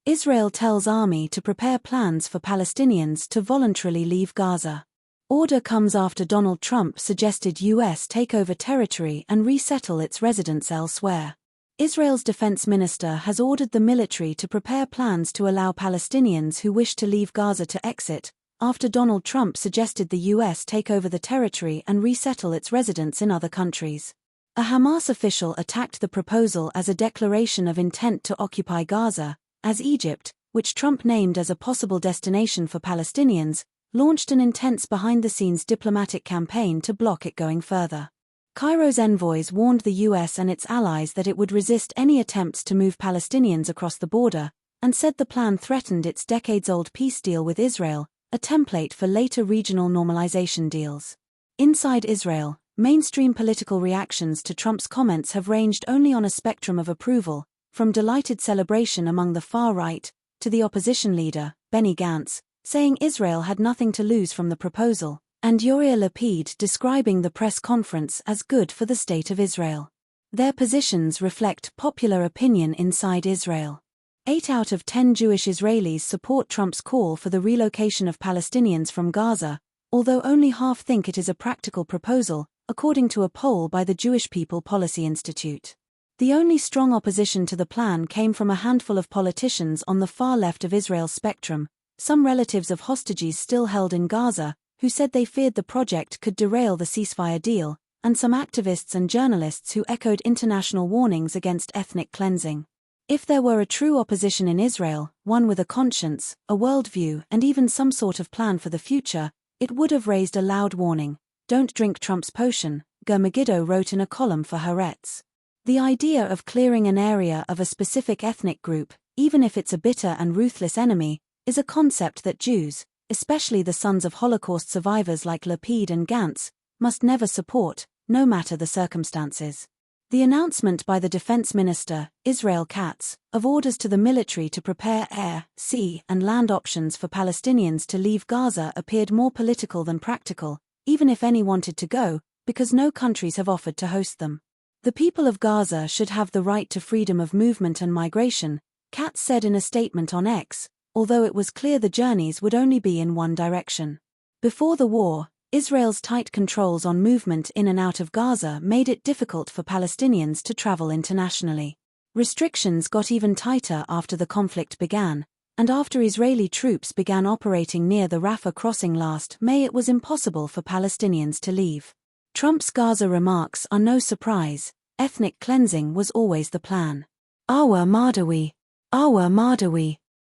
Israel tells army to prepare plans for Palestinians to voluntarily leave Gaza. Order comes after Donald Trump suggested U.S. take over territory and resettle its residents elsewhere. Israel's defense minister has ordered the military to prepare plans to allow Palestinians who wish to leave Gaza to exit, after Donald Trump suggested the U.S. take over the territory and resettle its residents in other countries. A Hamas official attacked the proposal as a declaration of intent to occupy Gaza, as Egypt, which Trump named as a possible destination for Palestinians, launched an intense behind-the-scenes diplomatic campaign to block it going further. Cairo's envoys warned the U.S. and its allies that it would resist any attempts to move Palestinians across the border, and said the plan threatened its decades-old peace deal with Israel, a template for later regional normalization deals. Inside Israel, mainstream political reactions to Trump's comments have ranged only on a spectrum of approval, from delighted celebration among the far-right, to the opposition leader, Benny Gantz, saying Israel had nothing to lose from the proposal, and Yair Lapid describing the press conference as good for the state of Israel. Their positions reflect popular opinion inside Israel. 8 out of 10 Jewish Israelis support Trump's call for the relocation of Palestinians from Gaza, although only half think it is a practical proposal, according to a poll by the Jewish People Policy Institute. The only strong opposition to the plan came from a handful of politicians on the far left of Israel's spectrum, some relatives of hostages still held in Gaza, who said they feared the project could derail the ceasefire deal, and some activists and journalists who echoed international warnings against ethnic cleansing. If there were a true opposition in Israel, one with a conscience, a worldview, and even some sort of plan for the future, it would have raised a loud warning. Don't drink Trump's potion, Ger Megiddo wrote in a column for Haaretz. The idea of clearing an area of a specific ethnic group, even if it's a bitter and ruthless enemy, is a concept that Jews, especially the sons of Holocaust survivors like Lapid and Gantz, must never support, no matter the circumstances. The announcement by the defense minister, Israel Katz, of orders to the military to prepare air, sea, and land options for Palestinians to leave Gaza appeared more political than practical, even if any wanted to go, because no countries have offered to host them. The people of Gaza should have the right to freedom of movement and migration, Katz said in a statement on X, although it was clear the journeys would only be in one direction. Before the war, Israel's tight controls on movement in and out of Gaza made it difficult for Palestinians to travel internationally. Restrictions got even tighter after the conflict began, and after Israeli troops began operating near the Rafah crossing last May, it was impossible for Palestinians to leave. Trump's Gaza remarks are no surprise. Ethnic cleansing was always the plan. Awa Mardawi.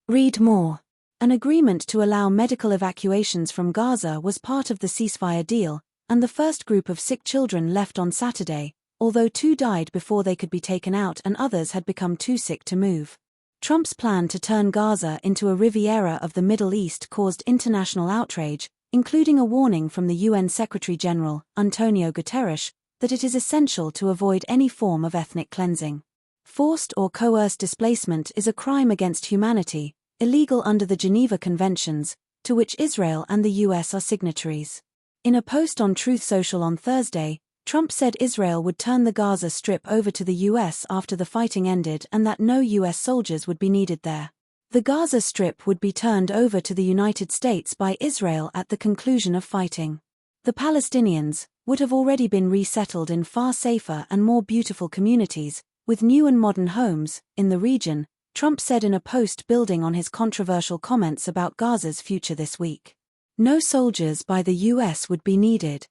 Read more. An agreement to allow medical evacuations from Gaza was part of the ceasefire deal, and the first group of sick children left on Saturday, although 2 died before they could be taken out and others had become too sick to move. Trump's plan to turn Gaza into a Riviera of the Middle East caused international outrage, including a warning from the UN Secretary-General, Antonio Guterres, that it is essential to avoid any form of ethnic cleansing. Forced or coerced displacement is a crime against humanity, illegal under the Geneva Conventions, to which Israel and the US are signatories. In a post on Truth Social on Thursday, Trump said Israel would turn the Gaza Strip over to the US after the fighting ended and that no US soldiers would be needed there. The Gaza Strip would be turned over to the United States by Israel at the conclusion of fighting. The Palestinians would have already been resettled in far safer and more beautiful communities, with new and modern homes, in the region, Trump said in a post building on his controversial comments about Gaza's future this week. No soldiers by the US would be needed.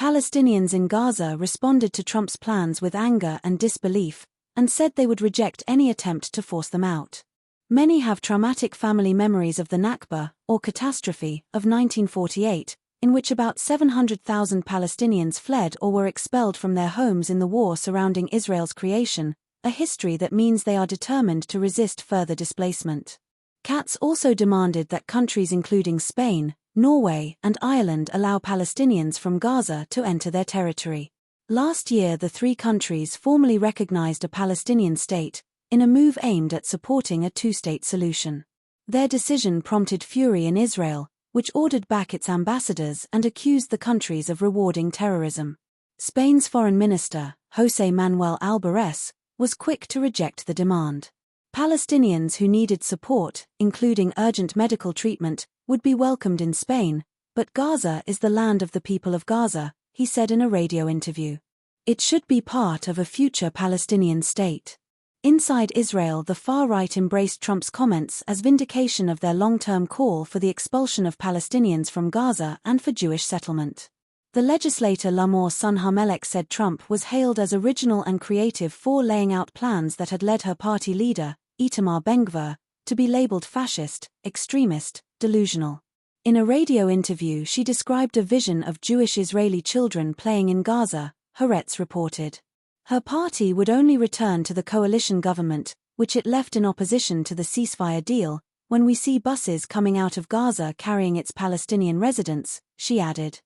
Palestinians in Gaza responded to Trump's plans with anger and disbelief, and said they would reject any attempt to force them out. Many have traumatic family memories of the Nakba, or catastrophe, of 1948, in which about 700,000 Palestinians fled or were expelled from their homes in the war surrounding Israel's creation, a history that means they are determined to resist further displacement. Katz also demanded that countries including Spain, Norway, and Ireland allow Palestinians from Gaza to enter their territory. Last year, the 3 countries formally recognized a Palestinian state, in a move aimed at supporting a 2-state solution. Their decision prompted fury in Israel, which ordered back its ambassadors and accused the countries of rewarding terrorism. Spain's foreign minister, José Manuel Albares, was quick to reject the demand. Palestinians who needed support, including urgent medical treatment, would be welcomed in Spain, but Gaza is the land of the people of Gaza, he said in a radio interview. It should be part of a future Palestinian state. Inside Israel, the far-right embraced Trump's comments as vindication of their long-term call for the expulsion of Palestinians from Gaza and for Jewish settlement. The legislator Lamor Sun Hamelech said Trump was hailed as original and creative for laying out plans that had led her party leader, Itamar Ben-Gvir, to be labeled fascist, extremist, delusional. In a radio interview, she described a vision of Jewish Israeli children playing in Gaza, Haaretz reported. Her party would only return to the coalition government, which it left in opposition to the ceasefire deal, when we see buses coming out of Gaza carrying its Palestinian residents, she added.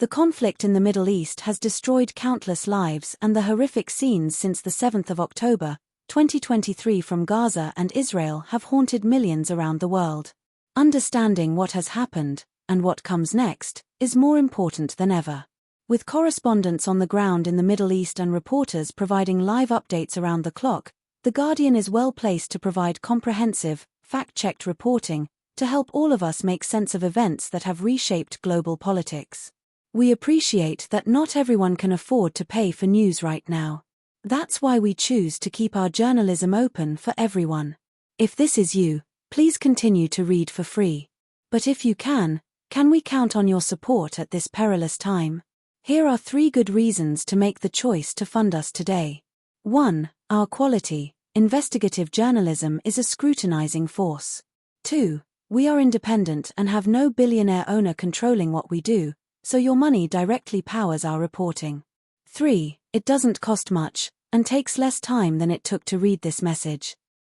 The conflict in the Middle East has destroyed countless lives, and the horrific scenes since the 7th of October, 2023 from Gaza and Israel have haunted millions around the world. Understanding what has happened, and what comes next, is more important than ever. With correspondents on the ground in the Middle East and reporters providing live updates around the clock, The Guardian is well placed to provide comprehensive, fact-checked reporting to help all of us make sense of events that have reshaped global politics. We appreciate that not everyone can afford to pay for news right now. That's why we choose to keep our journalism open for everyone. If this is you, please continue to read for free. But if you can we count on your support at this perilous time? Here are 3 good reasons to make the choice to fund us today. 1. Our quality, investigative journalism is a scrutinizing force. 2. We are independent and have no billionaire owner controlling what we do, so your money directly powers our reporting. 3. It doesn't cost much, and takes less time than it took to read this message.